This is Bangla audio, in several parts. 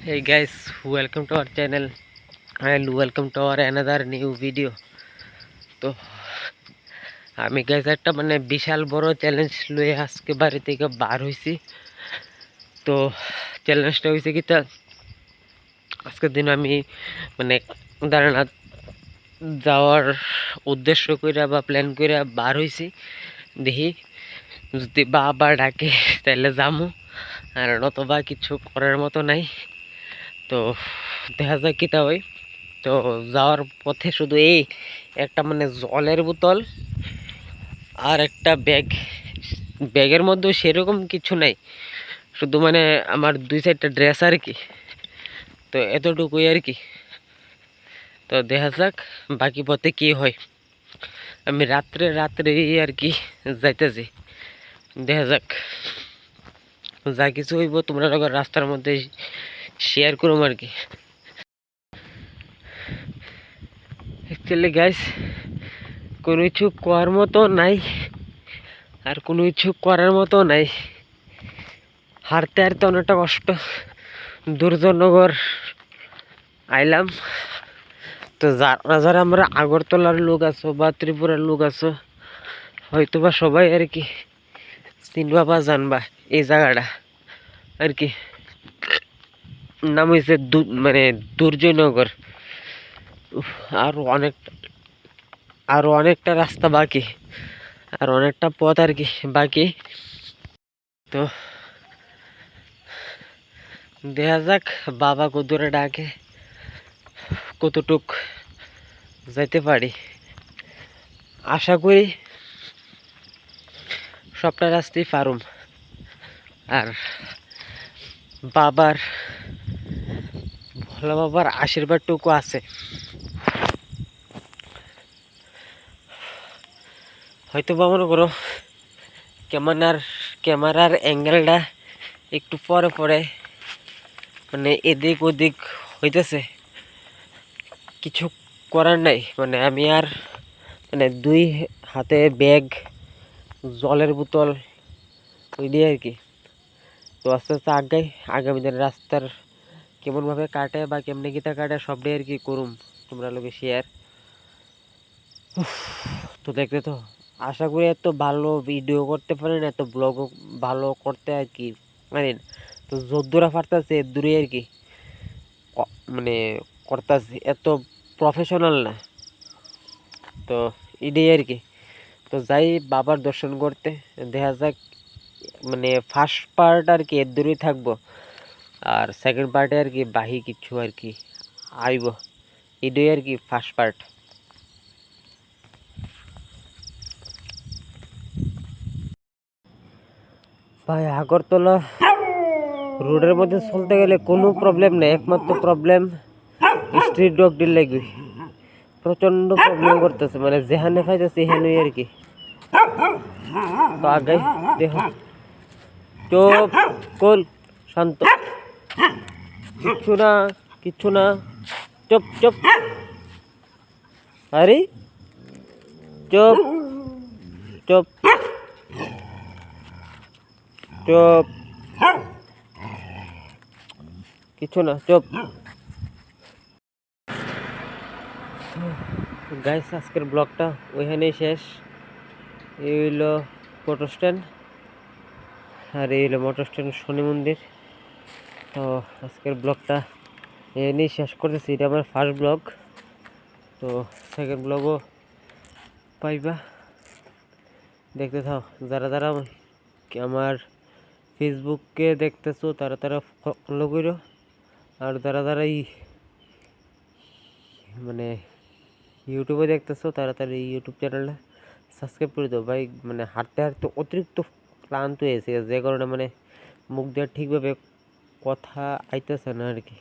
Hey guys, welcome to our channel and welcome to our another new video. তো আমি গাইস একটা বিশাল বড় চ্যালেঞ্জ লয়ে আজকে বাড়ি থেকে বার হইছি। তো চ্যালেঞ্জটা হইছে কি, তা আজকের দিন আমি দাঁড়ানাথ যাওয়ার উদ্দেশ্য কইরা বা প্ল্যান কইরা বার হইছি। দেখি যদি বাবা ডাকে তাহলে যামু, আর নতবা কিছু করার মতো নাই। তো দেখা যাক কিতা হয়। তো যাওয়ার পথে শুধু এই একটা জলের বোতল আর একটা ব্যাগের মধ্যে সেরকম কিছু নাই, শুধু আমার 2-4টা ড্রেস আর কি। তো এতটুকুই আর কি। তো দেখা যাক বাকি পথে কি হয়। আমি রাত্রে আর কি যাইতেছি, দেখা যাক যা কিছু হইব তোমরা রাস্তার মধ্যে শেয়ার করুম আর কি। অ্যাকচুয়ালি গাইস কোনো কিছু করার মতো নাই, আর কোনো কিছু করার মতো নাই। হাঁটতে হাঁটতে অনেকটা কষ্ট, দুর্জনগর আইলাম। তো যারা যারা আমরা আগরতলার লোক আছো বা ত্রিপুরার লোক আছো, হয়তো বা সবাই আর কি চিনবা বা জানবা এই জায়গাটা আর কি। নাম হয়েছে দুর্জয়নগর। আরো অনেকটা রাস্তা বাকি, আর অনেকটা পথ আর কি বাকি। তো দেখা যাক বাবা কদুরে ডাকে কতটুক যাইতে পারি। আশা করি সবটা রাস্তায় পারুম, আর বাবার ভোলা বাবার আশীর্বাদটুকু আছে। হয়তো বা মনে করো ক্যামেরার অ্যাঙ্গেলটা একটু পরে পরে এদিক ওদিক হইতেছে, কিছু করার নাই। আমি আর 2 হাতে ব্যাগ, জলের বোতল ওই দিয়ে আর কি। তো আস্তে আস্তে আগামী দিন রাস্তার কেমনভাবে কাটে বা কেমনে গীতা কাটে সবটাই আর কি করুম তোমরা লোকে শেয়ার। তো দেখতে তো আশা করি এত ভালো ভিডিও করতে পারেন, এত ব্লগও ভালো করতে আর কি জানেন। তো যদ্দূরা পারতাছে এর দূরে আর কি মানে করতাছি, এত প্রফেশনাল না। তো এটাই আর কি। তো যাই বাবার দর্শন করতে, দেখা যাক ফার্স্ট পার্ট আর কি এর দূরেই থাকবো, আর সেকেন্ড পার্টে আর কি বাহি কিছু আর কি আইব। এটাই আর কি ফার্স্ট পার্ট। ভাই আগরতলা রোডের মধ্যে চলতে গেলে কোনো প্রবলেম নেই, একমাত্র প্রবলেম স্ট্রিট ডগটির লাগবে। প্রচন্ড প্রবলেম করতেছে, যেখানে খাইতেছে এখানেই আর কি। তো আগে দেখো, চুপ কুল শান্ত, কিচ্ছু না, চুপ চুপ, আরে চুপ চুপ চুপ, কিছু না, চুপ। গাইস আজকের ব্লগটা ওইখানেই শেষ। এই হইলো ফটো স্ট্যান্ড, আর এই হলো মোটর স্ট্যান্ড শনি মন্দির। তো আজকের ব্লগটা এখানেই শেষ করতেছি। এটা আমার ফার্স্ট ব্লগ, তো সেকেন্ড ব্লগও পাইবা, দেখতে থাও। যারা যারা আমার ফেসবুককে দেখতেছো তারা তারা ফলো করো, আর যারা যারা ইউটিউবে দেখতেছো তারা তারা এই ইউটিউব চ্যানেলটা সাবস্ক্রাইব করে দাও ভাই। হাঁটতে হাঁটতে অতিরিক্ত ক্লান্ত হয়েছে, যে কারণে মুখ দিয়ে ঠিকভাবে কথা আইতেছে না আর কি।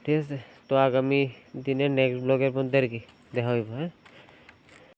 ঠিক আছে, তো আগামী দিনের নেক্সট ব্লগের মধ্যে আর কি দেখা হইব। হ্যাঁ।